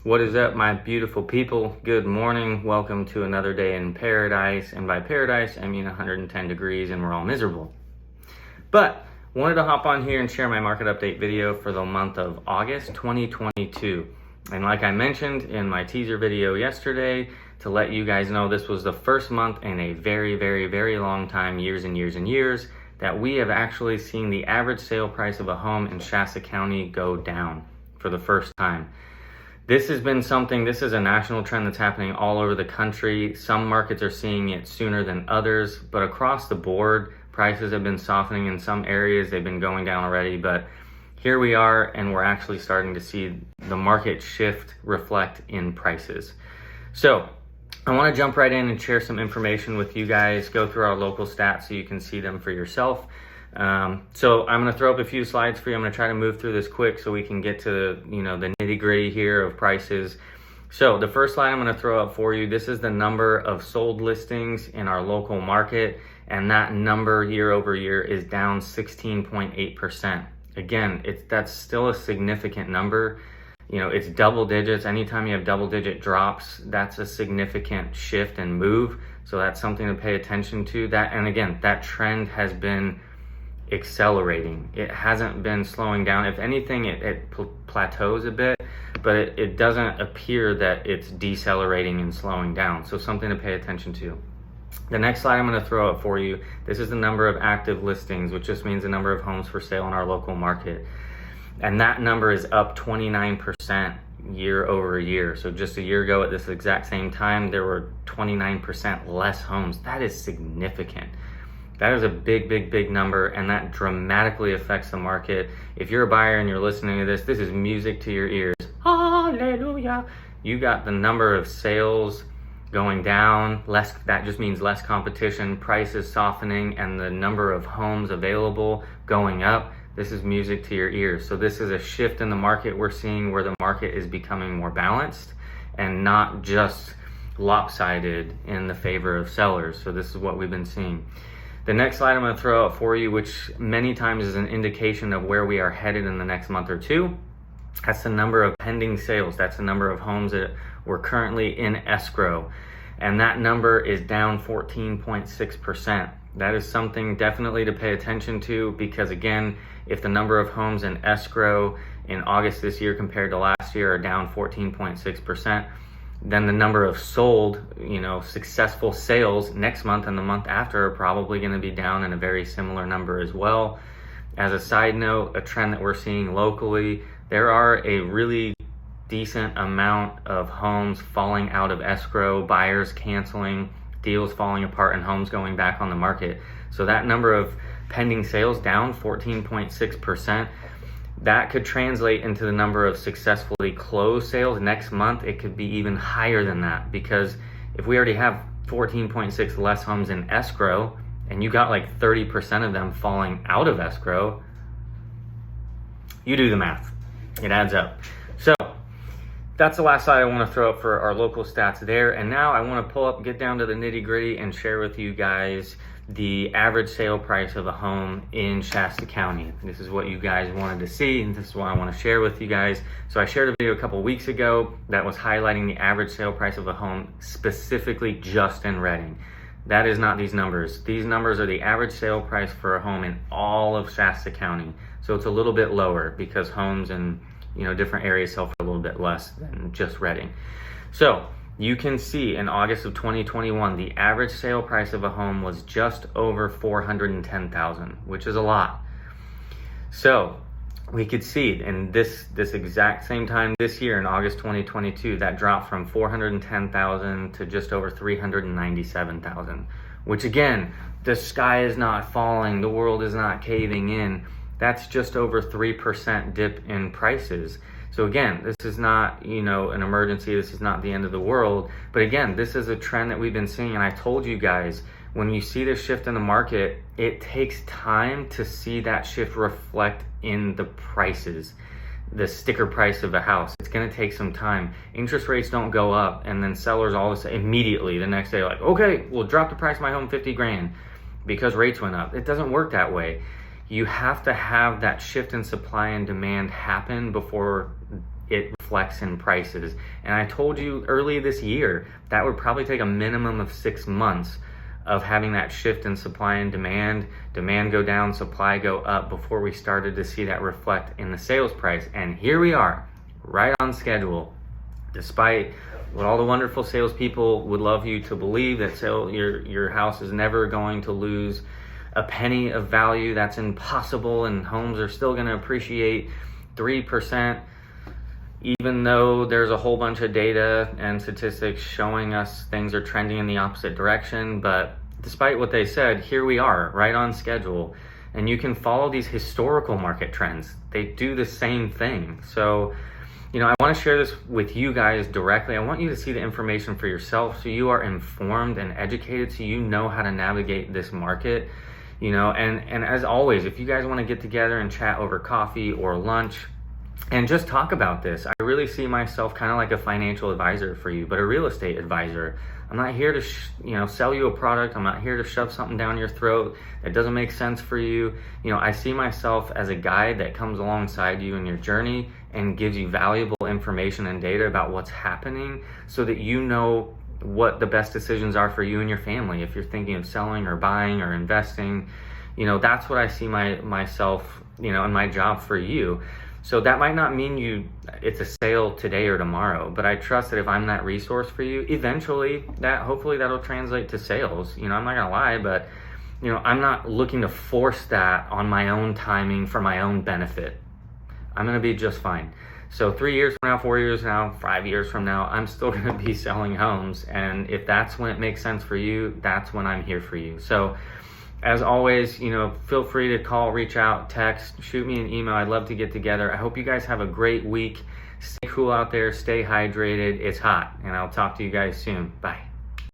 What is up, my beautiful people? Good morning. Welcome to another day in paradise. And by paradise, I mean 110 degrees and we're all miserable. But wanted to hop on here and share my market update video for the month of August 2022. And like I mentioned in my teaser video yesterday, to let you guys know this was the first month in a very long time, years and years, that we have actually seen the average sale price of a home in Shasta County go down for the first time. This has been something, this is a national trend that's happening all over the country. Some markets are seeing it sooner than others, but across the board, prices have been softening in some areas. They've been going down already, but here we are, and we're actually starting to see the market shift reflect in prices. So I want to jump right in and share some information with you guys, go through our local stats so you can see them for yourself. So I'm going to throw up a few slides for you. I'm going to try to move through this quick so we can get to, the nitty gritty here of prices. So the first slide I'm going to throw up for you, this is the number of sold listings in our local market. And that number year over year is down 16.8%. Again, that's still a significant number. It's double digits. Anytime you have double digit drops, that's a significant shift and move. So that's something to pay attention to. And again, that trend has been accelerating. It hasn't been slowing down. If anything, it plateaus a bit, but it doesn't appear that it's decelerating and slowing down. So something to pay attention to. The next slide I'm going to throw up for you, this is the number of active listings, which just means the number of homes for sale in our local market. And that number is up 29% year over year. So just a year ago at this exact same time, there were 29% less homes. That is significant. That is a big number, and that dramatically affects the market. If you're a buyer and you're listening to this is music to your ears. Hallelujah. You got the number of sales going down, that just means less competition, prices softening, and the number of homes available going up. This is music to your ears. So this is a shift in the market we're seeing where the market is becoming more balanced and not just lopsided in the favor of sellers. So this is what we've been seeing. The next slide I'm going to throw out for you, which many times is an indication of where we are headed in the next month or two. That's the number of pending sales. That's the number of homes that we're currently in escrow. And that number is down 14.6%. That is something definitely to pay attention to because, again, if the number of homes in escrow in August this year compared to last year are down 14.6%, then the number of sold, successful sales next month and the month after are probably going to be down in a very similar number as well. As a side note, a trend that we're seeing locally, there are a really decent amount of homes falling out of escrow, buyers canceling, deals falling apart, and homes going back on the market. So that number of pending sales down 14.6%. That could translate into the number of successfully closed sales next month. It could be even higher than that because if we already have 14.6 less homes in escrow and you got like 30% of them falling out of escrow, you do the math. It adds up. So that's the last slide I want to throw up for our local stats there. And now I want to get down to the nitty gritty and share with you guys the average sale price of a home in Shasta County. This is what you guys wanted to see, and this is what I want to share with you guys. So I shared a video a couple weeks ago that was highlighting the average sale price of a home specifically just in Redding. That is not these numbers. These numbers are the average sale price for a home in all of Shasta County. So it's a little bit lower because homes in different areas sell for a little bit less than just Redding. So you can see in August of 2021, the average sale price of a home was just over $410,000, which is a lot. So we could see in this exact same time this year in August 2022, that dropped from $410,000 to just over $397,000, which again, the sky is not falling, the world is not caving in. That's just over 3% dip in prices. So again, this is not, an emergency. This is not the end of the world. But again, this is a trend that we've been seeing. And I told you guys, when you see this shift in the market, it takes time to see that shift reflect in the prices, the sticker price of a house. It's going to take some time. Interest rates don't go up and then sellers all of a sudden immediately the next day like, okay, we'll drop the price of my home 50 grand because rates went up. It doesn't work that way. You have to have that shift in supply and demand happen before it reflects in prices. And I told you early this year that would probably take a minimum of 6 months of having that shift in supply and demand go down, supply go up, before we started to see that reflect in the sales price. And here we are, right on schedule, despite what all the wonderful salespeople would love you to believe, that your house is never going to lose a penny of value. That's impossible, and homes are still going to appreciate 3%, even though there's a whole bunch of data and statistics showing us things are trending in the opposite direction. But despite what they said, here we are, right on schedule. And you can follow these historical market trends. They do the same thing. So, I want to share this with you guys directly. I want you to see the information for yourself, so you are informed and educated, so you know how to navigate this market. And as always, if you guys want to get together and chat over coffee or lunch and just talk about this, I really see myself kind of like a financial advisor for you, but a real estate advisor. I'm not here to sell you a product. I'm not here to shove something down your throat that doesn't make sense for you. I see myself as a guide that comes alongside you in your journey and gives you valuable information and data about what's happening, so that you know what the best decisions are for you and your family. If you're thinking of selling or buying or investing, that's what I see myself, in my job for you. So that might not mean it's a sale today or tomorrow, but I trust that if I'm that resource for you, eventually hopefully that'll translate to sales. I'm not gonna lie, but I'm not looking to force that on my own timing for my own benefit. I'm gonna be just fine. So 3 years from now, 4 years from now, 5 years from now, I'm still gonna be selling homes. And if that's when it makes sense for you, that's when I'm here for you. So as always, feel free to call, reach out, text, shoot me an email. I'd love to get together. I hope you guys have a great week. Stay cool out there, stay hydrated. It's hot, and I'll talk to you guys soon. Bye.